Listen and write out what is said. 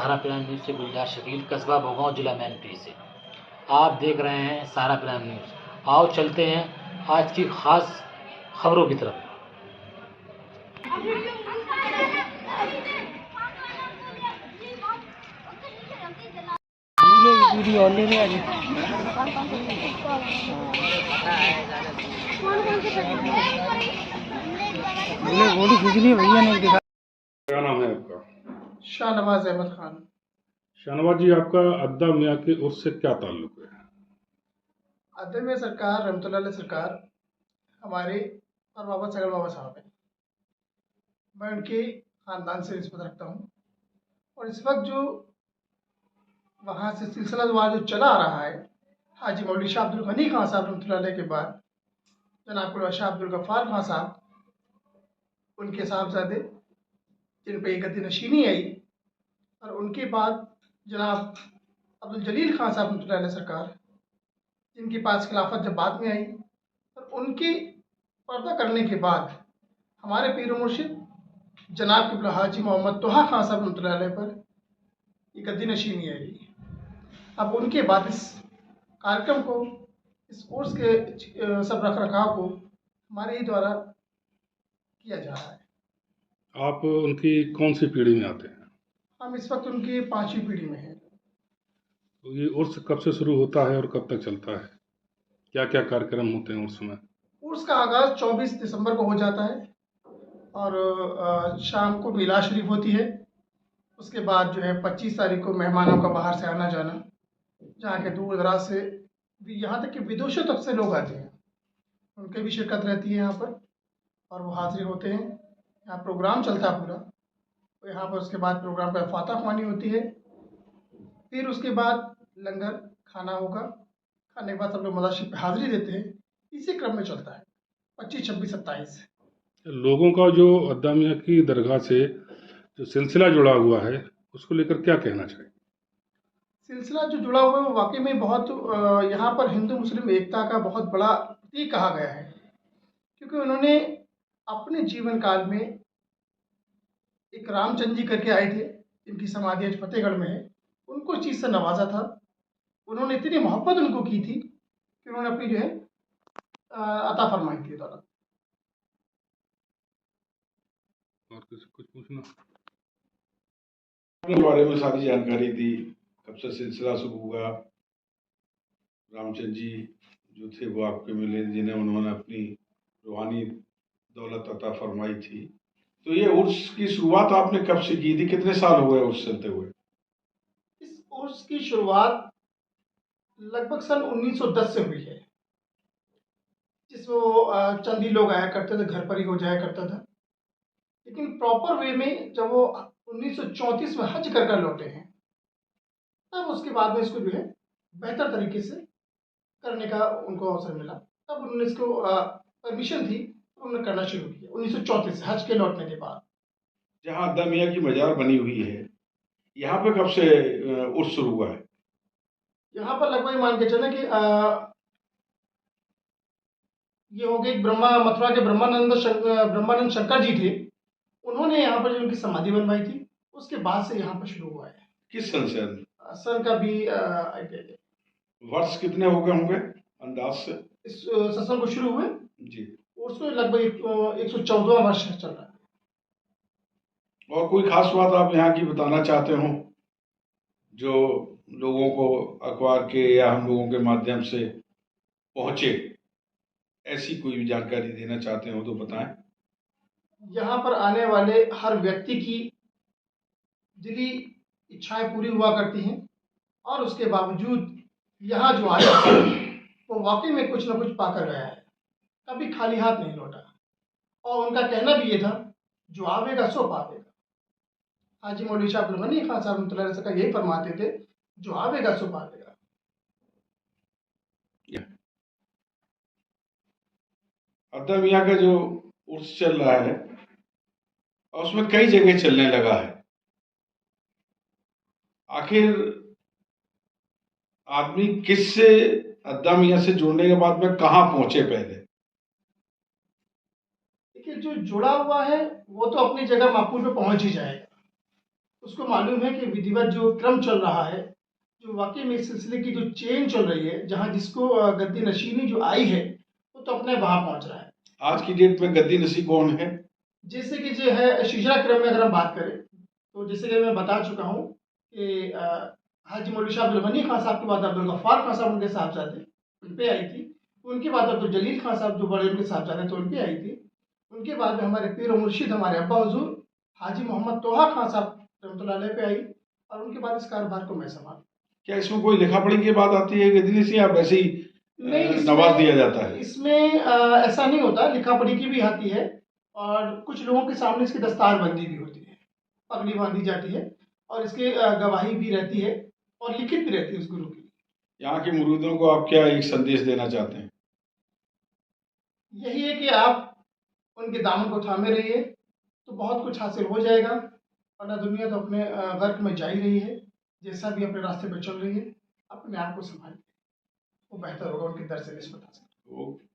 सहारा prime news से गुलजार शकील, कस्बा भोगांव, जिला मैनपुरी से। आप देख रहे हैं सहारा प्राइम न्यूज़। आओ चलते हैं आज की खास खबरों की तरफ। वीडियो ले रहे हैं। फोटो खींच ली भैया ने दिखा। क्या नाम है आपका? शाहनवाज अहमद खान। शाहनवाज जी, आपका अद्दा मियाँ के उर्स से क्या ताल्लुक है? अदर में सरकार रहमतुल्लाह अलैह सरकार हमारे और बाबा सगल बाबा साहब हैं। मैं उनके ख़ानदान से निस्बत रखता हूँ और इस वक्त जो वहाँ से सिलसिला वहाँ जो चला आ रहा है, हाजी मौलवी शाह अब्दुल गनी खान साहब रहमतुल्लाह अलैह के बाद जनाब शाह अब्दुल गफ्फार खान साहब, उनके साहबजादे जिन पर एक गद्दी नशीनी आई, और उनके बाद जनाब अब्दुल जलील खान साहब रहमतुल्लाह अलैह सरकार, जिनके पास खिलाफत जब बाद में आई, और उनकी पर्दा करने के बाद हमारे पीर मुर्शिद जनाब क़िबला हाजी मोहम्मद तोहा खान साहब रहमतुल्लाह अलैह पर एक गद्दी नशीनी आई। अब उनके बाद इस कार्यक्रम को, इस कोर्स के सब रख रखाव को हमारे ही द्वारा किया जा रहा है। आप उनकी कौन सी पीढ़ी में आते हैं? हम इस वक्त उनकी 5वीं पीढ़ी में हैं। तो ये उर्स कब से शुरू होता है और कब तक चलता है? क्या क्या कार्यक्रम होते हैं उर्स में? उर्स का आगाज़ 24 दिसंबर को हो जाता है और शाम को मिलाद शरीफ होती है। उसके बाद जो है 25 तारीख को मेहमानों का बाहर से आना जाना, जहाँ के दूर दराज से, यहाँ तक कि विदेशों तक से लोग आते हैं, उनकी भी शिरकत रहती है यहाँ पर और वो हाजिर होते हैं। यहाँ प्रोग्राम चलता है पूरा, तो यहाँ पर उसके बाद प्रोग्राम पर फातह ख्वानी होती है, फिर उसके बाद लंगर खाना होगा। खाने के बाद सब लोग मज़ार पे हाज़िरी देते हैं। इसी क्रम में चलता है 25, 26, 27। लोगों का जो अद्दा मियाँ की दरगाह से जो सिलसिला जुड़ा हुआ है, उसको लेकर क्या कहना चाहिए? सिलसिला जो जुड़ा हुआ है वो वाकई में बहुत यहाँ पर हिंदू मुस्लिम एकता का बहुत बड़ा प्रतीक कहा गया है, क्योंकि उन्होंने अपने जीवन काल में एक रामचंद्र जी करके आए थे, जिनकी समाधि आज फतेहगढ़ में है, उनको इस चीज़ से नवाजा था। उन्होंने इतनी मोहब्बत उनको की थी कि उन्होंने अपनी जो है अता फरमाई थी दौलत। और कुछ पूछना? के बारे में सारी जानकारी दी, कब से सिलसिला शुरू हुआ, रामचंद्र जी जो थे वो आपके मिले, जिन्हें उन्होंने अपनी रूहानी दौलत अता फरमाई थी। तो ये उर्स की शुरुआत आपने कब से की थी? कितने साल हो गए उर्स चलते हुए? इस उर्स की शुरुआत लगभग सन 1910 से हुई है, जिसमें वो चंदी लोग आया करते थे, घर पर ही हो जाया करता था। लेकिन प्रॉपर वे में जब वो 1934 में हज कर लौटे हैं, तब उसके बाद में इसको जो है बेहतर तरीके से करने का उनको अवसर मिला। तब उन्होंने इसको परमिशन थी, उन्होंने करना शुरू किया 1934 से, हज के लौटने के बाद। जहाँ अद्दा मियाँ की मजार बनी हुई है, यहाँ पे कब से उर्स शुरू हुआ है? यहाँ पर लगभग मान के चले कि ये हो गए मथुरा के ब्रह्मानंद शंकर जी थे, उन्होंने यहाँ पर जो उनकी समाधि बनवाई थी, उसके बाद से यहाँ पर शुरू हुआ है। किस सन से? सन का भी वर्ष कितने हो गए होंगे अंदाज से इस सत्संग को शुरू हुए जी? उसमें लगभग 114वां वर्ष चल रहा है। और कोई खास बात आप यहाँ की बताना चाहते हो जो लोगों को अखबार के या हम लोगों के माध्यम से पहुँचे, ऐसी कोई भी जानकारी देना चाहते हो तो बताएं। यहाँ पर आने वाले हर व्यक्ति की दिली इच्छाएं पूरी हुआ करती हैं, और उसके बावजूद यहाँ जो आया वो वाकई में कुछ ना कुछ पाकर गया है, कभी खाली हाथ नहीं लौटा। और उनका कहना भी ये था, जो आवेगा सो पावेगा। हाजी मौलवी शाह अब्दुल गनी खान साहब रहमतुल्लाह अलैह का यही फरमाते थे, जो आवेगा सो पावेगा। अद्दा मियाँ का जो उर्स चल रहा है और उसमें कई जगह चलने लगा है, आखिर आदमी किससे अद्दा मियाँ से जुड़ने के बाद में कहाँ पहुंचे? पहले देखिए, जो जुड़ा हुआ है वो तो अपनी जगह माकूल पे पहुंच ही जाएगा, उसको मालूम है कि विधिवत जो क्रम चल रहा है, जो वाकई में इस सिलसिले की जो चेन चल रही है, जहाँ जिसको गद्दी नशीनी जो आई है वो तो अपने वहाँ पहुँच रहा है। आज की डेट में गद्दी नशी कौन है? जैसे कि जो है शिजरा क्रम में अगर हम बात करें तो जैसे कि मैं बता चुका हूँ कि हाजी मौलवी शाह अब्दुल गनी खान साहब के बाद अब्दुल गफ्फार खान साहब उनके साहबजादे, उन पे आई थी। उनके बाद अब्दुल जलील खान साहब जो बड़े उनके साहबजादे थे, उन पे आई थी। उनके बाद में हमारे पीर और मुर्शिद हमारे अब्बा हुजूर हाजी मोहम्मद तोहा खान साहब रहमतुल्लाह अलैह पे आई, और उनके बाद इस कारोबार को मैं संभाल। क्या इसमें कोई लिखा पढ़ी की बात आती है गद्दी नशी, या वैसे ही नहीं, नवाज दिया जाता है? इसमें ऐसा नहीं होता, लिखा पढ़ी की भी आती है और कुछ लोगों के सामने इसकी दस्तारबंदी भी होती है, पगड़ी बांधी जाती है और इसकी गवाही भी रहती है और लिखित भी रहती है उस गुरु की। यहाँ के मुरीदों को आप क्या एक संदेश देना चाहते हैं? यही है कि आप उनके दामन को थामे रहिए तो बहुत कुछ हासिल हो जाएगा, वरना दुनिया तो अपने गर्क में जा ही रही है। जैसा भी अपने रास्ते पर चल रही है, अपने आप को संभालिए, वो बेहतर होगा उनके दर से निस्बत हासिल। ओके।